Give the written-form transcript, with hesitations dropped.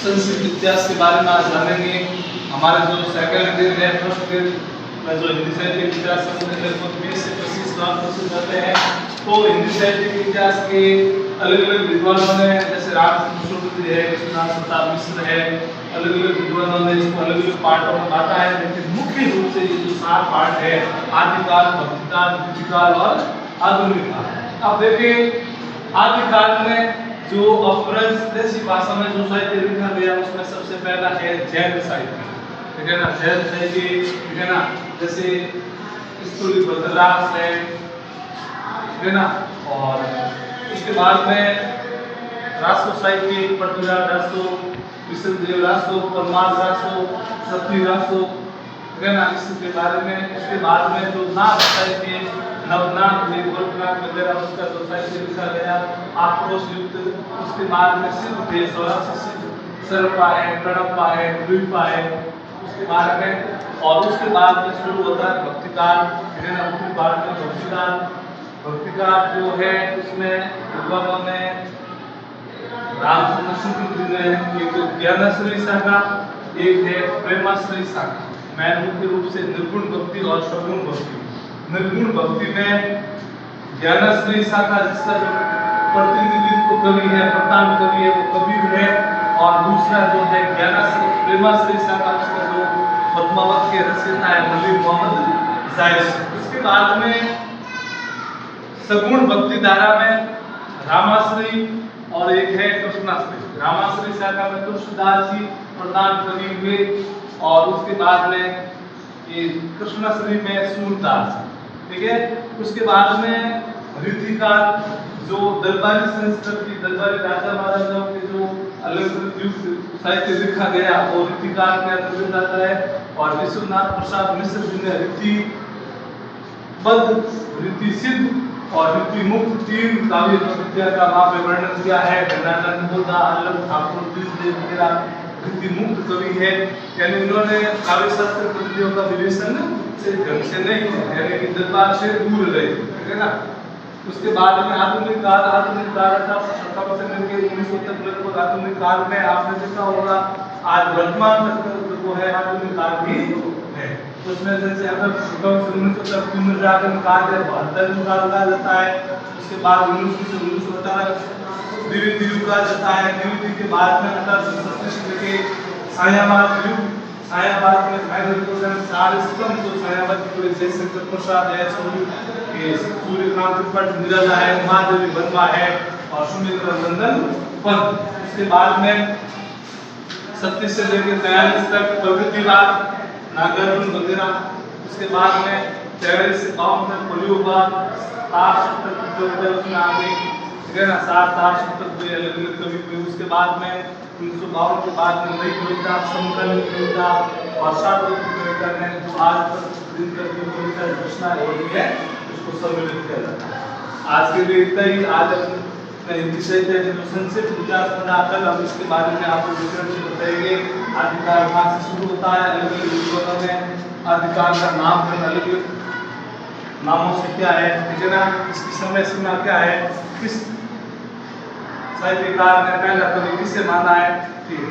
संस्कृत इतिहास के बारे में आज जानेंगे। हमारे जो सेकंड दिन है, फर्स्ट दिन में जो हिंदी साहित्य के इतिहास से मुझे लगभग 20 से 25 मार्क प्रस्तुत करते हैं। तो हिंदी साहित्य के इतिहास के अलग अलग विद्वानों ने, जैसे रामचंद्र शुक्ल है, कृष्णनाथ प्रताप मिश्र है, अलग अलग विद्वानों ने इसको अलग अलग पार्टों में बांटा है। लेकिन मुख्य रूप से ये जो 7 पार्ट है, आदिकाल, भक्तिकाल, द्वितीयकाल और आधुनिक काल। अब देखिए, आदिकाल में जो अपभ्रंश देशी भाषा में जो साहित्य लिखा गया उसमें सबसे पहला है जैन साहित्य, ठीक है ना। जैन साहित्य, ठीक है ना, जैसे स्थूलिभद्ररास है, ठीक है ना। और इसके बाद में रासो साहित्य, पृथ्वीराज रासो, विष्णुदेव रासो, परमार रासो, सती रासो, ठीक है ना, इसके बारे में। उसके बाद में जो नाथ साहित्य, नवनाथ, गोरखनाथ वगैरह, उसका जो साहित्य लिखा गया आक्रोश युक्त। उसके बाद में सिद्ध थे, सरपा है, कड़प्पा है, द्वीपा है, उसके बारे में। और उसके बाद में शुरू होता है भक्तिकाल, ठीक है ना। उत्तरी भारत में भक्तिकाल, भक्तिकाल जो है उसमें विद्वानों ने रामचंद्र शुक्ल ने एक ज्ञानाश्रयी शाखा, एक है प्रेमाश्रयी शाखा। मैं मुख्य रूप से निर्गुण भक्ति और सगुण भक्ति। निर्गुण भक्ति में ज्ञानाश्रयी शाखा, जिसका जो प्रतिनिधित्व कवि है, प्रधान कवि है, वो कबीर है। और दूसरा जो है ज्ञानाश्रयी प्रेमाश्रयी शाखा, उसका जो पद्मावत के रचयिता है मलिक मोहम्मद जायद। उसके बाद में सगुण भक्ति धारा में रामाश्रयी और एक है कृष्णाश्रयी। रामाश्रयी शाखा में तुलसीदास जी प्रधान कवि हुए। और उसके बाद में ये कृष्णाश्रयी में सूरदास, ठीक है। उसके बाद में रीतिकाल, जो दरबारी संस्कृति, दरबारी राजा महाराजाओं के जो अलग अलग युग साहित्य लिखा गया वो रीतिकाल के अंतर्गत आता है। और विश्वनाथ प्रसाद मिश्र जी ने रीतिबद्ध, रीति सिद्ध और रीति मुक्त 3 काव्य विद्या का वहाँ पे वर्णन किया है। गणानंद बोधा, अल्लभ ठाकुर, द्विजदेव वगैरह रीति मुक्त कवि है। यानी उन्होंने काव्य शास्त्र कृतियों का विवेचन से ढंग से नहीं किया, यानी कि दरबार से दूर रहे, ठीक है ना। उसके बाद में आधुनिक काल, आधुनिक काल 1857 से लेकर 1900 तक लगभग आधुनिक काल में आपने देखा होगा आज वर्तमान तक जो है आधुनिक काल भी है। उसमें जैसे अगर 1900 तक पुनर्जागरण काल है, भारत काल कहा जाता है। उसके बाद 1900 से 1918 द्वितीय युग कहा जाता है। द्वितीय के बाद में 1837 से लेकर सायावाद युग, सायावाद में सारस्तम, जो सायावाद के जयशंकर प्रसाद है, सूर्यकांत त्रिपाठी निराला है, महादेवी वर्मा है और सुमित्रा नंदन पंत। उसके बाद में 37 से लेकर 43 तक प्रगतिवाद, नागार्जुन वगैरह। उसके बाद में 43 से 52 तक प्रयोगवाद, 60 तक जो है उसमें आगे, ठीक है ना, 60 तक भी अलग अलग कवि हुए। उसके बाद में 1952 के बाद में नई कविता, समकालीन कविता और सार्वजनिक कविता ने जो आज तक दिन तक जो कविता रचना हो रही है उसको सम्मिलित किया जाता है। आज के लिए इतना ही। आज अपने हिंदी साहित्य के जो संक्षिप्त इतिहास पढ़ा, कल हम इसके बारे में आपको विवरण से बताएंगे। आदिकाल कहाँ से शुरू होता है, अलग अलग विद्वानों ने आदिकाल का नामकरण अलग अलग नामों से क्या है, ठीक है ना। इसकी समय सीमा क्या है, किस साहित्यकार ने पहला कवि किसे माना है, ठीक है।